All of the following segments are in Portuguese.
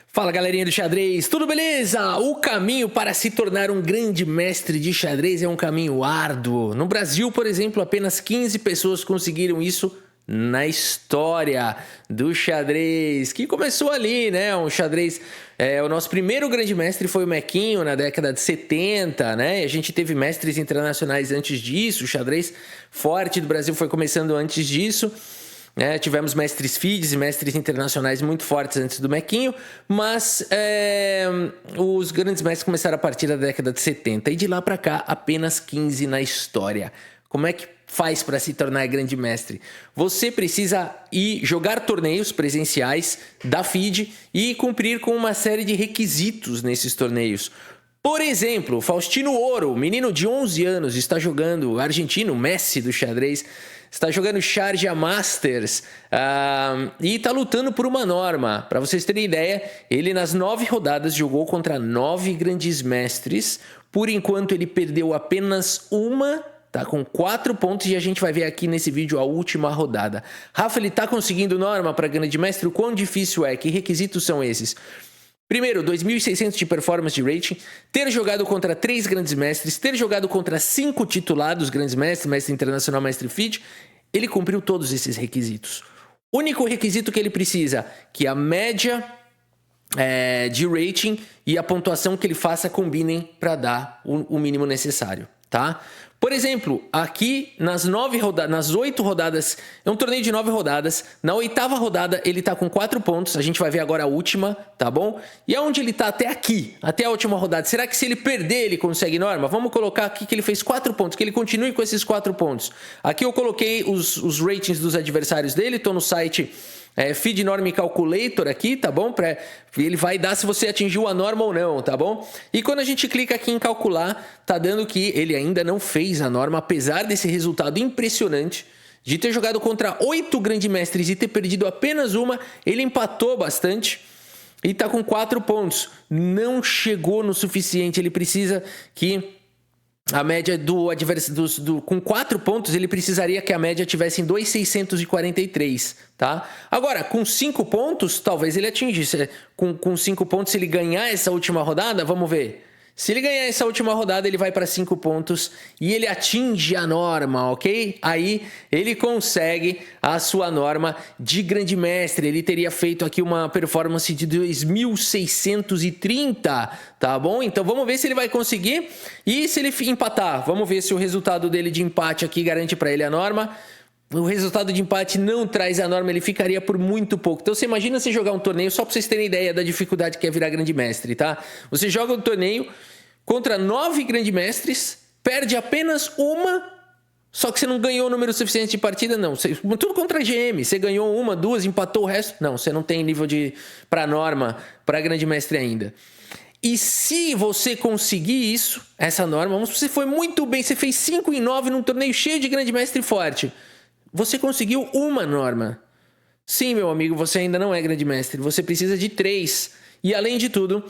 Fala galerinha do xadrez, tudo beleza? O caminho para se tornar um grande mestre de xadrez é um caminho árduo. No Brasil, por exemplo, apenas 15 pessoas conseguiram isso na história do xadrez, que começou ali, né? Um xadrez, o nosso primeiro grande mestre foi o Mequinho na década de 70, né? E a gente teve mestres internacionais antes disso, o xadrez forte do Brasil foi começando antes disso. Tivemos mestres FIDEs e mestres internacionais muito fortes antes do Mequinho, mas os grandes mestres começaram a partir da década de 70 e de lá para cá apenas 15 na história. Como é que faz para se tornar grande mestre? Você precisa ir jogar torneios presenciais da FIDE e cumprir com uma série de requisitos nesses torneios. Por exemplo, Faustino Ouro, menino de 11 anos, está jogando, argentino, Messi do xadrez, está jogando Sharjah Masters e está lutando por uma norma. Para vocês terem ideia, ele nas 9 rodadas jogou contra 9 grandes mestres. Por enquanto ele perdeu apenas uma, tá com 4 pontos e a gente vai ver aqui nesse vídeo a última rodada. Rafa, ele está conseguindo norma para grande mestre? O quão difícil é? Que requisitos são esses? Primeiro, 2.600 de performance de rating, ter jogado contra 3 grandes mestres, ter jogado contra 5 titulados grandes mestres, mestre internacional, mestre FIDE, ele cumpriu todos esses requisitos. O único requisito que ele precisa, que a média de rating e a pontuação que ele faça combinem para dar o mínimo necessário, tá? Por exemplo, aqui nas 8 rodadas, é um torneio de 9 rodadas, na 8ª rodada ele tá com 4 pontos, a gente vai ver agora a última, tá bom? E aonde ele tá até aqui, até a última rodada, será que se ele perder ele consegue norma? Vamos colocar aqui que ele fez 4 pontos, que ele continue com esses 4 pontos. Aqui eu coloquei os ratings dos adversários dele, tô no site Feed Norm Calculator aqui, tá bom? Ele vai dar se você atingiu a norma ou não, tá bom? E quando a gente clica aqui em calcular, tá dando que ele ainda não fez a norma, apesar desse resultado impressionante de ter jogado contra 8 grandes mestres e ter perdido apenas uma, ele empatou bastante e tá com 4 pontos. Não chegou no suficiente, ele precisa que a média do adversário com 4 pontos, ele precisaria que a média tivesse em 2.643, tá? Agora, com 5 pontos, talvez ele atingisse. Com 5 pontos, se ele ganhar essa última rodada, vamos ver. Se ele ganhar essa última rodada, ele vai para 5 pontos e ele atinge a norma, ok? Aí ele consegue a sua norma de grande mestre. Ele teria feito aqui uma performance de 2.630, tá bom? Então vamos ver se ele vai conseguir. E se ele empatar, vamos ver se o resultado dele de empate aqui garante para ele a norma. O resultado de empate não traz a norma, ele ficaria por muito pouco. Então você imagina você jogar um torneio, só para vocês terem ideia da dificuldade que é virar grande mestre, tá? Você joga um torneio contra 9 grandes mestres, perde apenas uma, só que você não ganhou o número suficiente de partida, não. Tudo contra a GM, você ganhou uma, 2, empatou o resto. Não, você não tem nível para norma, para grande mestre ainda. E se você conseguir isso, essa norma, você foi muito bem, você fez 5 em 9 num torneio cheio de grande mestre forte. Você conseguiu uma norma. Sim, meu amigo, você ainda não é grande mestre. Você precisa de 3. E além de tudo,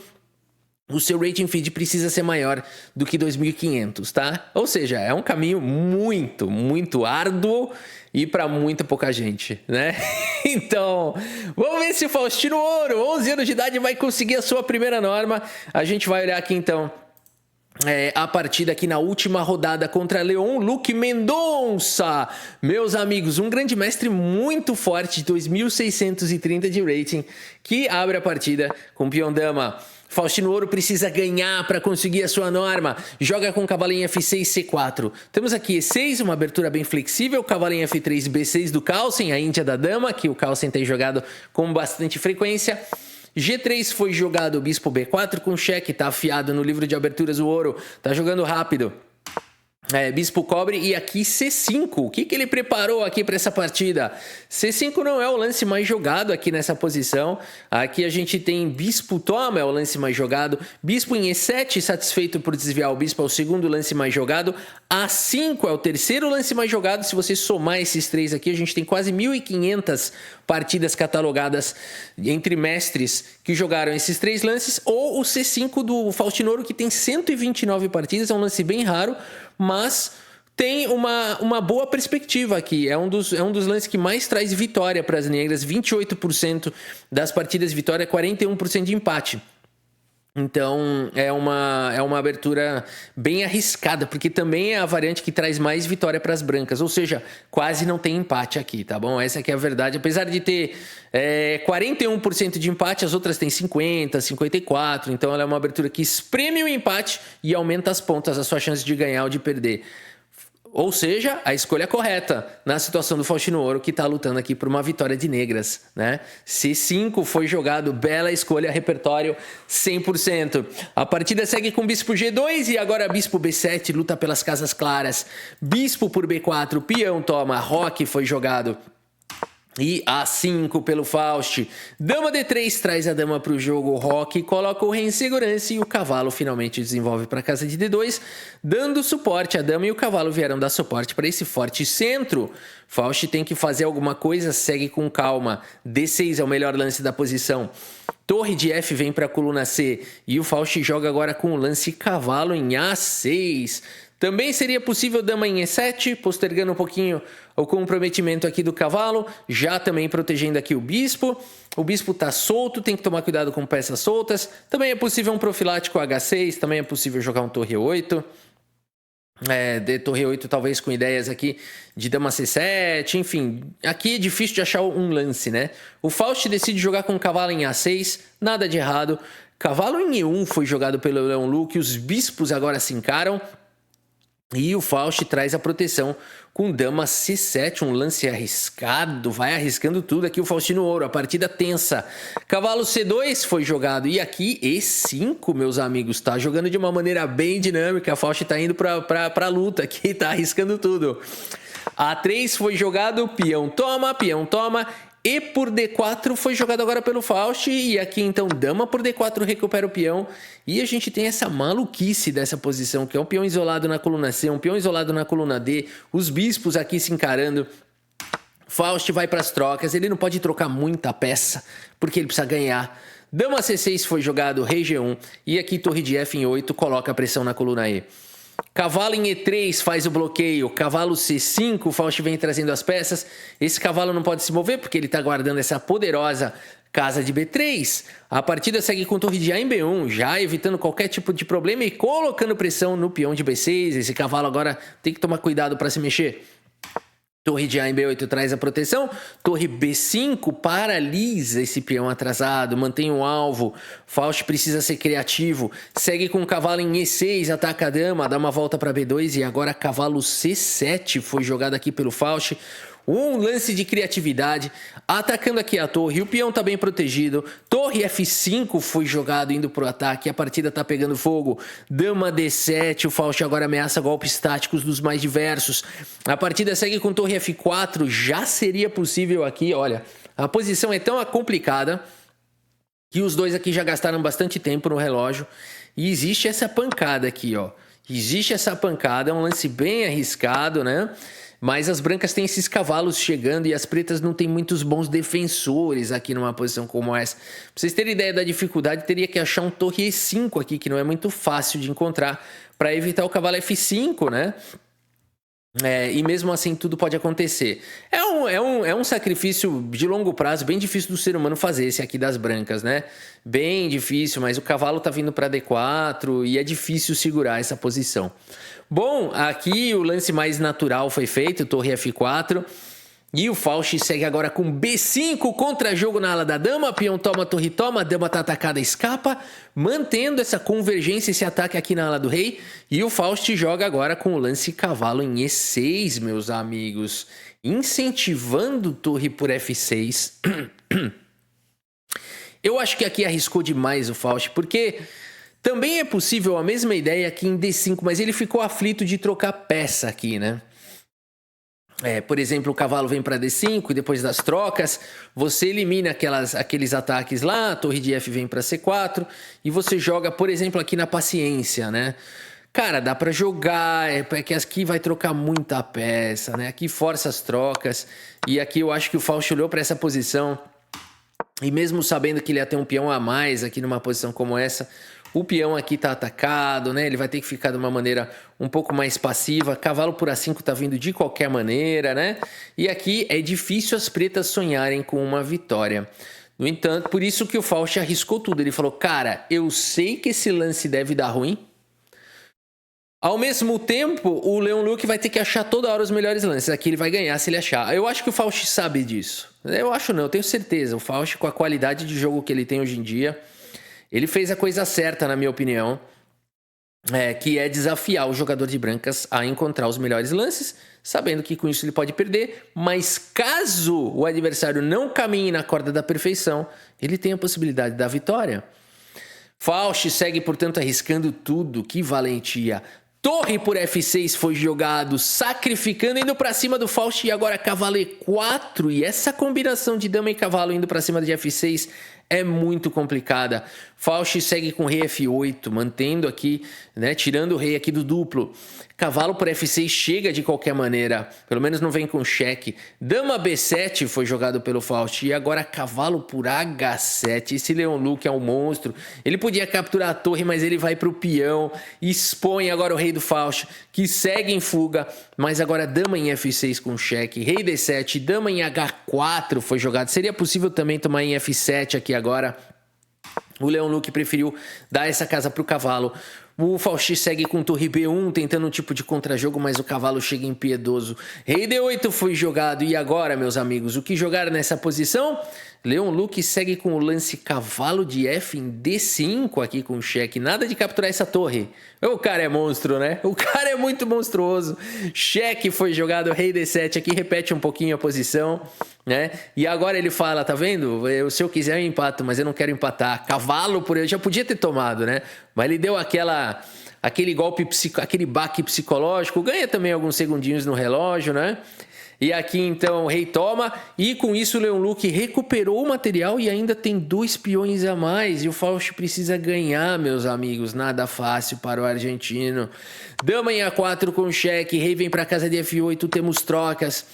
o seu rating feed precisa ser maior do que 2.500, tá? Ou seja, é um caminho muito, muito árduo e para muita pouca gente, né? Então, vamos ver se o Faustino Ouro, 11 anos de idade, vai conseguir a sua primeira norma. A gente vai olhar aqui então a partida aqui na última rodada contra Leon Luque Mendonça. Meus amigos, um grande mestre muito forte, de 2.630 de rating, que abre a partida com peão dama. Faustino Ouro precisa ganhar para conseguir a sua norma. Joga com cavalinho F6, C4. Temos aqui E6, uma abertura bem flexível. Cavalinho F3, B6 do Carlsen, a Índia da dama, que o Carlsen tem jogado com bastante frequência. G3 foi jogado, bispo B4 com cheque, tá afiado no livro de aberturas o ouro, tá jogando rápido. Bispo cobre e aqui C5. O que ele preparou aqui para essa partida? C5 não é o lance mais jogado aqui nessa posição. Aqui a gente tem bispo toma, é o lance mais jogado. Bispo em E7, satisfeito por desviar o bispo, é o segundo lance mais jogado. A5 é o terceiro lance mais jogado. Se você somar esses 3 aqui, a gente tem quase 1.500 partidas catalogadas entre mestres que jogaram esses 3 lances. Ou o C5 do Faustino Ouro, que tem 129 partidas, é um lance bem raro, mas tem uma boa perspectiva aqui. É um dos lances que mais traz vitória para as negras. 28% das partidas de vitória, 41% de empate. Então, é uma abertura bem arriscada, porque também é a variante que traz mais vitória para as brancas. Ou seja, quase não tem empate aqui, tá bom? Essa aqui é a verdade. Apesar de ter 41% de empate, as outras têm 50%, 54%. Então, ela é uma abertura que espreme o empate e aumenta as pontas, a sua chance de ganhar ou de perder. Ou seja, a escolha correta na situação do Faustino Ouro, que está lutando aqui por uma vitória de negras, né? C5 foi jogado, bela escolha, repertório 100%. A partida segue com Bispo G2 e agora Bispo B7 luta pelas casas claras. Bispo por B4, peão toma, Roque foi jogado. E A5 pelo Faust. Dama D3 traz a dama para o jogo. Roque coloca o rei em segurança e o cavalo finalmente desenvolve para a casa de D2, dando suporte. A dama e o cavalo vieram dar suporte para esse forte centro. Faust tem que fazer alguma coisa, segue com calma. D6 é o melhor lance da posição. Torre de F vem para a coluna C e o Faust joga agora com o lance cavalo em A6. Também seria possível dama em E7, postergando um pouquinho o comprometimento aqui do cavalo, já também protegendo aqui o bispo. O bispo está solto, tem que tomar cuidado com peças soltas. Também é possível um profilático H6, também é possível jogar um torre 8. De torre 8 talvez com ideias aqui de dama C7, enfim. Aqui é difícil de achar um lance, né? O Faust decide jogar com o cavalo em A6, nada de errado. Cavalo em E1 foi jogado pelo Leão Luque, os bispos agora se encaram. E o Faust traz a proteção com dama C7, um lance arriscado, vai arriscando tudo aqui o Faustino Ouro, a partida tensa. Cavalo C2 foi jogado e aqui E5, meus amigos, tá jogando de uma maneira bem dinâmica, a Faust tá indo pra luta aqui, tá arriscando tudo. A3 foi jogado, peão toma, E por D4 foi jogado agora pelo Faust. E aqui então dama por D4 recupera o peão. E a gente tem essa maluquice dessa posição, que é um peão isolado na coluna C, um peão isolado na coluna D. Os bispos aqui se encarando. Faust vai para as trocas. Ele não pode trocar muita peça, porque ele precisa ganhar. Dama C6 foi jogado, rei G1. E aqui torre de F em 8 coloca a pressão na coluna E. Cavalo em E3 faz o bloqueio, cavalo C5, o Faust vem trazendo as peças. Esse cavalo não pode se mover porque ele está guardando essa poderosa casa de B3. A partida segue com torre de A em B1, já evitando qualquer tipo de problema e colocando pressão no peão de B6. Esse cavalo agora tem que tomar cuidado para se mexer. Torre de A em B8 traz a proteção. Torre B5 paralisa esse peão atrasado, mantém o alvo. Faust precisa ser criativo. Segue com o cavalo em E6, ataca a dama, dá uma volta para B2 e agora cavalo C7 foi jogado aqui pelo Faust. Um lance de criatividade, atacando aqui a torre, o peão tá bem protegido, torre F5 foi jogado indo pro ataque, a partida tá pegando fogo, dama D7, o Faust agora ameaça golpes táticos dos mais diversos, a partida segue com torre F4, já seria possível aqui, olha, a posição é tão complicada que os dois aqui já gastaram bastante tempo no relógio e existe essa pancada aqui, ó, existe essa pancada, é um lance bem arriscado, né? Mas as brancas têm esses cavalos chegando e as pretas não têm muitos bons defensores aqui numa posição como essa. Pra vocês terem ideia da dificuldade, teria que achar um torre E5 aqui, que não é muito fácil de encontrar, para evitar o cavalo F5, né? E mesmo assim tudo pode acontecer. É um sacrifício de longo prazo, bem difícil do ser humano fazer esse aqui das brancas, né? Bem difícil, mas o cavalo tá vindo para D4 e é difícil segurar essa posição. Bom, aqui o lance mais natural foi feito, torre F4. E o Faust segue agora com B5, contra-jogo na ala da dama, peão toma, torre toma, a dama tá atacada, escapa, mantendo essa convergência, esse ataque aqui na ala do rei. E o Faust joga agora com o lance cavalo em E6, meus amigos, incentivando torre por F6. Eu acho que aqui arriscou demais o Faust, porque também é possível a mesma ideia aqui em D5, mas ele ficou aflito de trocar peça aqui, né? Por exemplo, o cavalo vem para D5 e depois das trocas, você elimina aqueles ataques lá, a torre de F vem para C4 e você joga, por exemplo, aqui na paciência, né? Cara, dá para jogar, é que aqui vai trocar muita peça, né? Aqui força as trocas e aqui eu acho que o Faust olhou para essa posição e mesmo sabendo que ele ia ter um peão a mais aqui numa posição como essa, O peão aqui tá atacado, né? Ele vai ter que ficar de uma maneira um pouco mais passiva. Cavalo por A5 tá vindo de qualquer maneira, né? E aqui é difícil as pretas sonharem com uma vitória. No entanto, por isso que o Faust arriscou tudo. Ele falou, cara, eu sei que esse lance deve dar ruim. Ao mesmo tempo, o Leon Luque vai ter que achar toda hora os melhores lances. Aqui ele vai ganhar se ele achar. Eu acho que o Faust sabe disso. Eu acho não, eu tenho certeza. O Faust, com a qualidade de jogo que ele tem hoje em dia, ele fez a coisa certa, na minha opinião, que é desafiar o jogador de brancas a encontrar os melhores lances, sabendo que com isso ele pode perder, mas caso o adversário não caminhe na corda da perfeição, ele tem a possibilidade da vitória. Faust segue, portanto, arriscando tudo. Que valentia! Torre por F6 foi jogado, sacrificando, indo para cima do Faust, e agora cavalo E4. E essa combinação de dama e cavalo indo para cima de F6 é muito complicada. Faust segue com rei F8, mantendo aqui, né, tirando o rei aqui do duplo. Cavalo por F6 chega de qualquer maneira, pelo menos não vem com cheque. Dama B7 foi jogado pelo Faust, e agora cavalo por H7. Esse Leon Luque é um monstro. Ele podia capturar a torre, mas ele vai para o peão, expõe agora o rei do Faust, que segue em fuga, mas agora dama em F6 com cheque. Rei D7, dama em H4 foi jogado. Seria possível também tomar em F7 aqui agora. O Leon Luque preferiu dar essa casa para o cavalo. O Faust segue com torre B1, tentando um tipo de contra-jogo, mas o cavalo chega impiedoso. Rei D8 foi jogado. E agora, meus amigos, o que jogar nessa posição? Leon Luque segue com o lance cavalo de F em D5 aqui com cheque. Nada de capturar essa torre. O cara é monstro, né? O cara é muito monstruoso. Cheque foi jogado, rei D7 aqui, repete um pouquinho a posição, né? E agora ele fala, tá vendo? Se eu quiser eu empato, mas eu não quero empatar. Cavalo por ele, já podia ter tomado, né? Mas ele deu aquele golpe, aquele baque psicológico. Ganha também alguns segundinhos no relógio, né? E aqui então o rei toma, e com isso o Leon Luque recuperou o material e ainda tem 2 peões a mais. E o Faust precisa ganhar, meus amigos, nada fácil para o argentino. Dama em A4 com cheque, rei vem para casa de F8, temos trocas.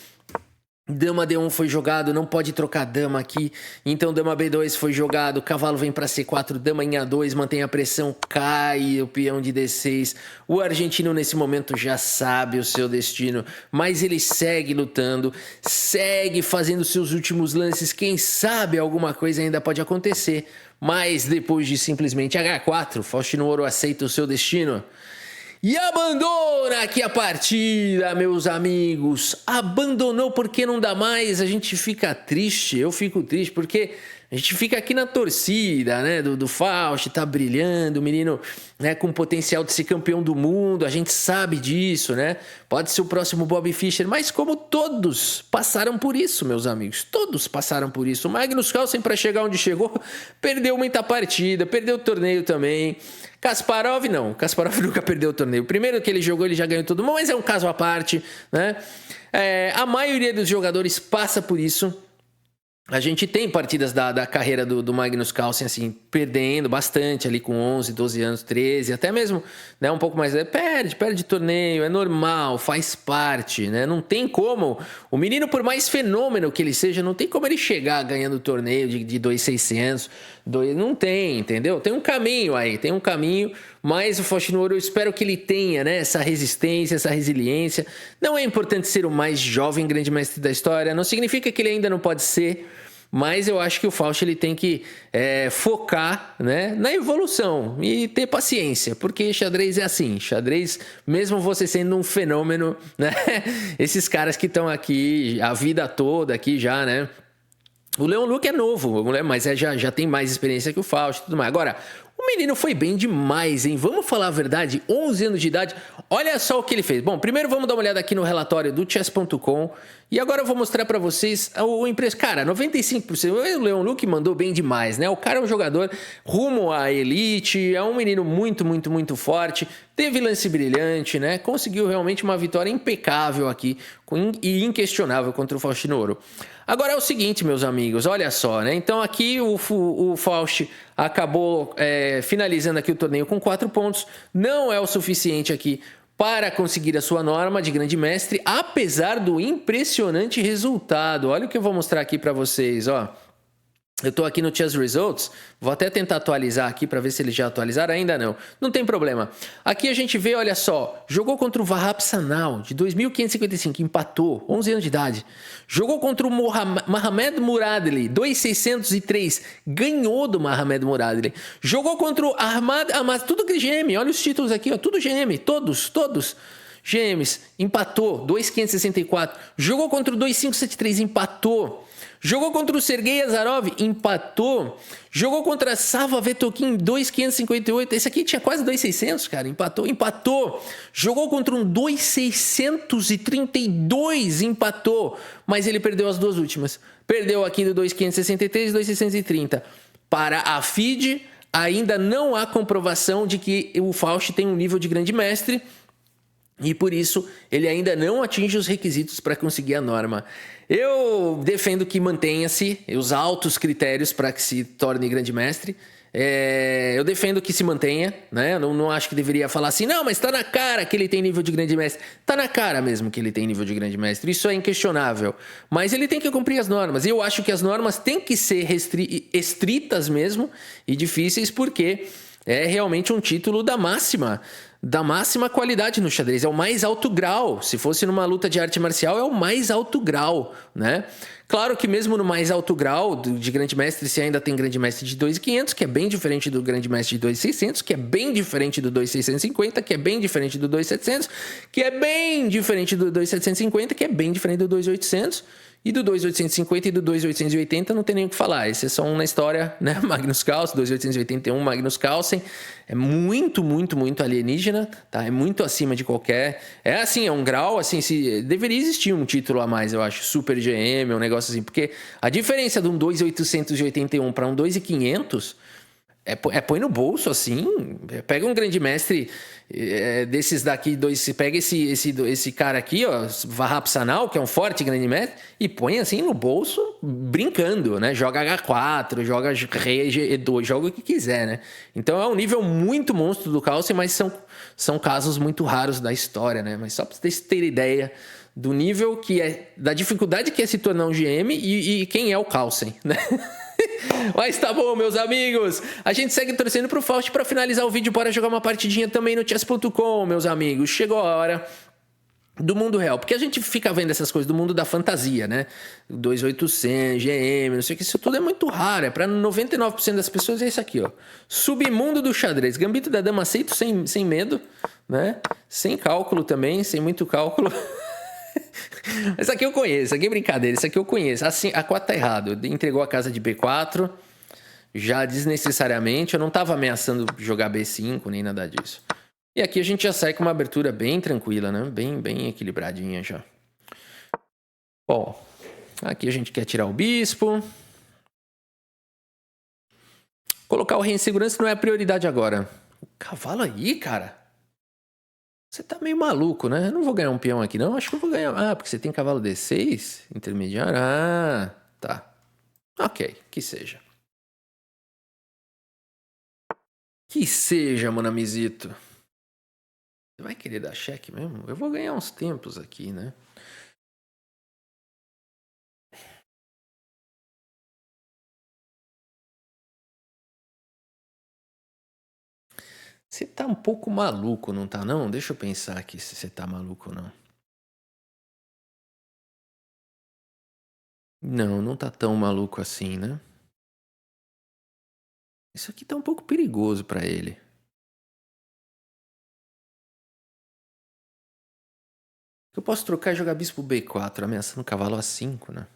Dama D1 foi jogado, não pode trocar dama aqui, então dama B2 foi jogado, cavalo vem para C4, dama em A2, mantém a pressão, cai o peão de D6. O argentino nesse momento já sabe o seu destino, mas ele segue lutando, segue fazendo seus últimos lances, quem sabe alguma coisa ainda pode acontecer, mas depois de simplesmente H4, Faustino Ouro aceita o seu destino. E abandona aqui a partida, meus amigos. Abandonou porque não dá mais. A gente fica triste. Eu fico triste porque a gente fica aqui na torcida, né? Do Faust, tá brilhando. O menino, né, com potencial de ser campeão do mundo. A gente sabe disso, né? Pode ser o próximo Bobby Fischer. Mas como todos passaram por isso, meus amigos. Todos passaram por isso. O Magnus Carlsen, para chegar onde chegou, perdeu muita partida. Perdeu o torneio também. Kasparov não, Kasparov nunca perdeu o torneio. O primeiro que ele jogou ele já ganhou todo mundo, mas é um caso à parte, né? A maioria dos jogadores passa por isso. A gente tem partidas da carreira do Magnus Carlsen, assim, perdendo bastante ali com 11, 12 anos, 13, até mesmo, né, um pouco mais, perde torneio, é normal, faz parte, né, não tem como, o menino, por mais fenômeno que ele seja, não tem como ele chegar ganhando torneio de 2.600, não tem, entendeu? Tem um caminho aí, mas o Faustino Ouro, eu espero que ele tenha, né, essa resistência, essa resiliência. Não é importante ser o mais jovem grande mestre da história, não significa que ele ainda não pode ser, mas eu acho que o Faust ele tem que focar, né, na evolução e ter paciência, porque xadrez é assim, xadrez, mesmo você sendo um fenômeno, né, esses caras que estão aqui a vida toda aqui já, né, o Leon Luque é novo, mas já tem mais experiência que o Faust e tudo mais. Agora, o menino foi bem demais, hein? Vamos falar a verdade, 11 anos de idade, olha só o que ele fez. Bom, primeiro vamos dar uma olhada aqui no relatório do chess.com e agora eu vou mostrar pra vocês o impresso. Cara, 95%, o Leon Luque mandou bem demais, né? O cara é um jogador rumo à elite, é um menino muito, muito, muito forte, teve lance brilhante, né? Conseguiu realmente uma vitória impecável aqui e inquestionável contra o Faustino Ouro. Agora é o seguinte, meus amigos, olha só, né? Então aqui o Faust acabou finalizando aqui o torneio com 4 pontos. Não é o suficiente aqui para conseguir a sua norma de grande mestre, apesar do impressionante resultado. Olha o que eu vou mostrar aqui para vocês, ó. Eu tô aqui no Chess Results, vou até tentar atualizar aqui para ver se eles já atualizaram, ainda não. Não tem problema. Aqui a gente vê, olha só, jogou contra o Vahap Sanal, de 2.555, empatou, 11 anos de idade. Jogou contra o Mohamed Muradli, 2.603, ganhou do Mohamed Muradli. Jogou contra o Ahmad Ahmad, tudo GM, olha os títulos aqui, ó, tudo GM, todos. GMs, empatou, 2.564. Jogou contra o 2.573, empatou. Jogou contra o Sergei Azarov, empatou. Jogou contra Sava Vetokin, 2.558. Esse aqui tinha quase 2.600, cara. Empatou. Jogou contra um 2.632, empatou. Mas ele perdeu as duas últimas. Perdeu aqui do 2.563 e 2.630. Para a FIDE, ainda não há comprovação de que o Faust tem um nível de grande mestre. E por isso ele ainda não atinge os requisitos para conseguir a norma. Eu defendo que mantenha-se os altos critérios para que se torne grande mestre. Eu defendo que se mantenha, né? Eu não acho que deveria falar assim, não, mas está na cara que ele tem nível de grande mestre. Está na cara mesmo que ele tem nível de grande mestre, isso é inquestionável. Mas ele tem que cumprir as normas. E eu acho que as normas têm que ser estritas mesmo e difíceis, porque é realmente um título da máxima qualidade no xadrez, é o mais alto grau. Se fosse numa luta de arte marcial, é o mais alto grau, né? Claro que mesmo no mais alto grau de grande mestre, você ainda tem grande mestre de 2.500, que é bem diferente do grande mestre de 2.600, que é bem diferente do 2.650, que é bem diferente do 2.700, que é bem diferente do 2.750, que é bem diferente do 2.800. E do 2.850 e do 2.880 não tem nem o que falar. Esse é só um na história, né? Magnus Carlsen, 2.881, Magnus Carlsen. É muito alienígena, tá? É muito acima de qualquer... É assim, é um grau, assim, deveria existir um título a mais, eu acho. Super GM, um negócio assim. Porque a diferença de um 2.881 para um 2.500... põe no bolso, assim. Pega um grande mestre desses daqui, você pega esse cara aqui, ó, Vahap Sanal, que é um forte grande mestre, e põe assim no bolso, brincando, né? Joga H4, joga Rei E2, joga o que quiser, né? Então é um nível muito monstro do Carlsen, mas são casos muito raros da história, né? Mas só pra vocês terem ideia do nível que é, da dificuldade que é se tornar um GM e quem é o Carlsen, né? Mas tá bom, meus amigos. A gente segue torcendo pro Faust para finalizar o vídeo. Bora jogar uma partidinha também no chess.com, meus amigos. Chegou a hora do mundo real. Porque a gente fica vendo essas coisas do mundo da fantasia, né? 2.800, GM, não sei o que. Isso tudo é muito raro. É pra 99% das pessoas é isso aqui, ó. Submundo do xadrez. Gambito da dama aceito sem medo, né? Sem cálculo também, sem muito cálculo. Isso aqui eu conheço, isso aqui é brincadeira, isso aqui eu conheço. Assim, a 4 tá errado. Entregou a casa de B4, já desnecessariamente. Eu não tava ameaçando jogar B5, nem nada disso. E aqui a gente já sai com uma abertura bem tranquila, né? Bem equilibradinha já. Bom, aqui a gente quer tirar o bispo. Colocar o rei em segurança não é a prioridade agora. O cavalo aí, cara. Você tá meio maluco, né? Eu não vou ganhar um peão aqui, não. Acho que eu vou ganhar. Ah, porque você tem cavalo D6? Intermediário? Ah, tá. Ok, que seja. Que seja, Monamizito. Você vai querer dar cheque mesmo? Eu vou ganhar uns tempos aqui, né? Você tá um pouco maluco, não tá não? Deixa eu pensar aqui se você tá maluco ou não. Não, não tá tão maluco assim, né? Isso aqui tá um pouco perigoso pra ele. Eu posso trocar e jogar bispo B4, ameaçando o cavalo A5, né?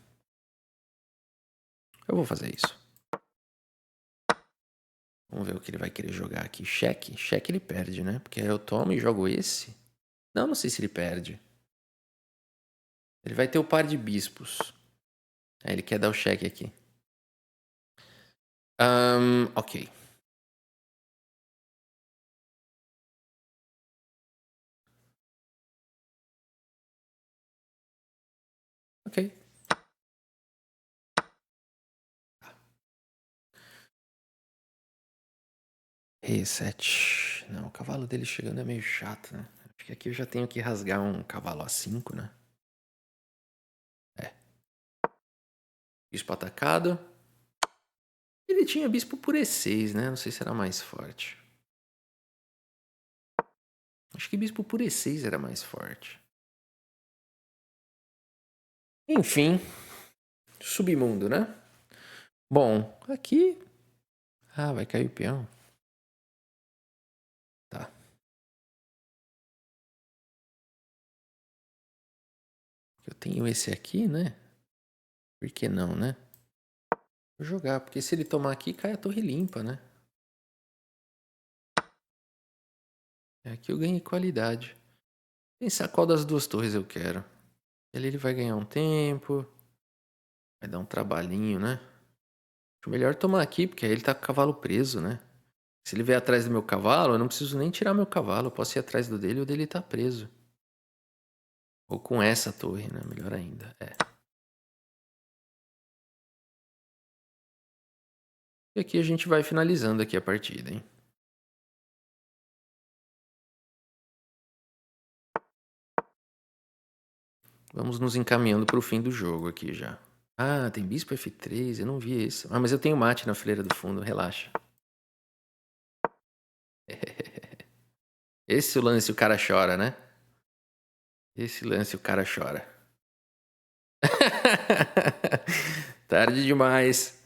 Eu vou fazer isso. Vamos ver o que ele vai querer jogar aqui. Cheque? Cheque ele perde, né? Porque eu tomo e jogo esse. Não sei se ele perde. Ele vai ter o par de bispos. Aí ele quer dar o cheque aqui. Ok. Ok. E7. Não, o cavalo dele chegando é meio chato, né? Acho que aqui eu já tenho que rasgar um cavalo A5, né? É. Bispo atacado. Ele tinha bispo por E6, né? Não sei se era mais forte. Acho que bispo por E6 era mais forte. Enfim. Submundo, né? Bom, aqui... Ah, vai cair o peão. Tá. Eu tenho esse aqui, né? Por que não, né? Vou jogar, porque se ele tomar aqui, cai a torre limpa, né? Aqui eu ganhei qualidade. Pensar qual das duas torres eu quero. Ele vai ganhar um tempo. Vai dar um trabalhinho, né? Acho melhor tomar aqui, porque aí ele tá com o cavalo preso, né? Se ele vier atrás do meu cavalo, eu não preciso nem tirar meu cavalo. Eu posso ir atrás do dele e o dele tá preso. Ou com essa torre, né? Melhor ainda. É. E aqui a gente vai finalizando aqui a partida, hein? Vamos nos encaminhando para o fim do jogo aqui já. Ah, tem bispo F3, eu não vi isso. Ah, mas eu tenho mate na fileira do fundo, relaxa. Esse lance o cara chora, né? Esse lance o cara chora. Tarde demais.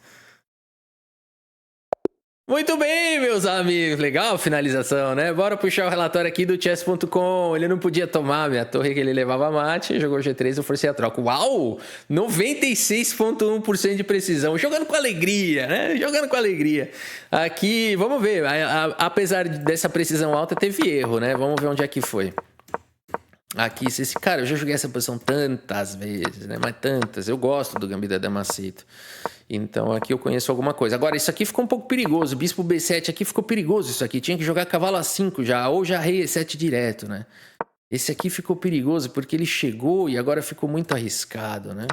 Muito bem, meus amigos. Legal a finalização, né? Bora puxar o relatório aqui do chess.com. Ele não podia tomar minha torre que ele levava mate. Jogou G3, eu forcei a troca. Uau! 96,1% de precisão. Jogando com alegria, né? Jogando com alegria. Aqui, vamos ver. Apesar dessa precisão alta, teve erro, né? Vamos ver onde é que foi. Aqui, cara, eu já joguei essa posição tantas vezes, né? Mas tantas. Eu gosto do gambito da Damasceno. Então aqui eu conheço alguma coisa. Agora, isso aqui ficou um pouco perigoso. Bispo B7 aqui ficou perigoso isso aqui. Tinha que jogar cavalo A5 já, ou já rei E7 direto, né? Esse aqui ficou perigoso porque ele chegou e agora ficou muito arriscado, né?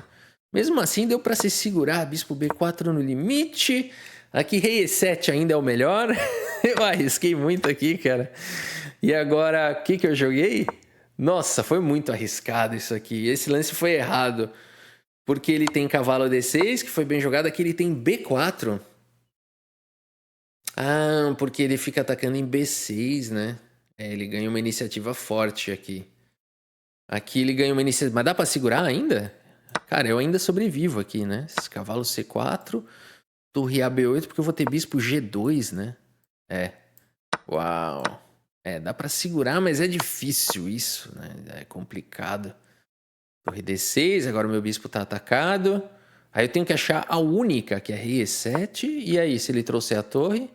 Mesmo assim, deu para se segurar. Bispo B4 no limite. Aqui rei E7 ainda é o melhor. Eu arrisquei muito aqui, cara. E agora, o que eu joguei? Nossa, foi muito arriscado isso aqui. Esse lance foi errado. Porque ele tem cavalo D6, que foi bem jogado. Aqui ele tem B4. Ah, porque ele fica atacando em B6, né? É, ele ganha uma iniciativa forte aqui. Aqui ele ganha uma iniciativa... Mas dá pra segurar ainda? Cara, eu ainda sobrevivo aqui, né? Esse cavalo C4, torre AB8, porque eu vou ter bispo G2, né? É. Uau. É, dá pra segurar, mas é difícil isso, né? É complicado. Torre D6, agora o meu bispo tá atacado. Aí eu tenho que achar a única, que é rei E7. E aí, se ele trouxer a torre,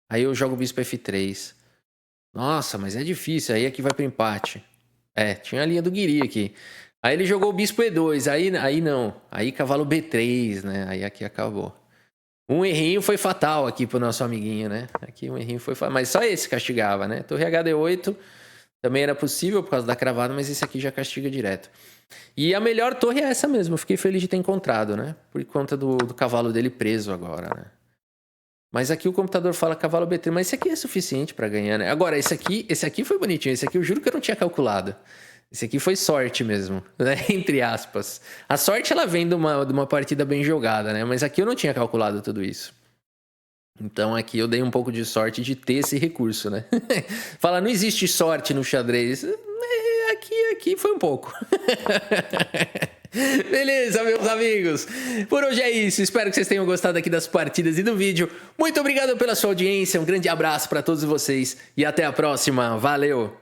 aí eu jogo o bispo F3. Nossa, mas é difícil. Aí aqui vai pro empate. É, tinha a linha do Guiri aqui. Aí ele jogou o bispo E2. Aí não. Aí cavalo B3, né? Aí aqui acabou. Um errinho foi fatal aqui pro nosso amiguinho, né? Aqui um errinho foi fatal. Mas só esse castigava, né? Torre HD8 também era possível por causa da cravada, mas esse aqui já castiga direto. E a melhor torre é essa mesmo. Eu fiquei feliz de ter encontrado, né? Por conta do cavalo dele preso agora, né? Mas aqui o computador fala cavalo B3. Mas esse aqui é suficiente pra ganhar, né? Agora, esse aqui foi bonitinho. Esse aqui eu juro que eu não tinha calculado. Esse aqui foi sorte mesmo, né? Entre aspas. A sorte, ela vem de uma partida bem jogada, né? Mas aqui eu não tinha calculado tudo isso. Então aqui eu dei um pouco de sorte de ter esse recurso, né? Fala, não existe sorte no xadrez. Aqui foi um pouco. Beleza, meus amigos. Por hoje é isso. Espero que vocês tenham gostado aqui das partidas e do vídeo. Muito obrigado pela sua audiência. Um grande abraço para todos vocês e até a próxima. Valeu!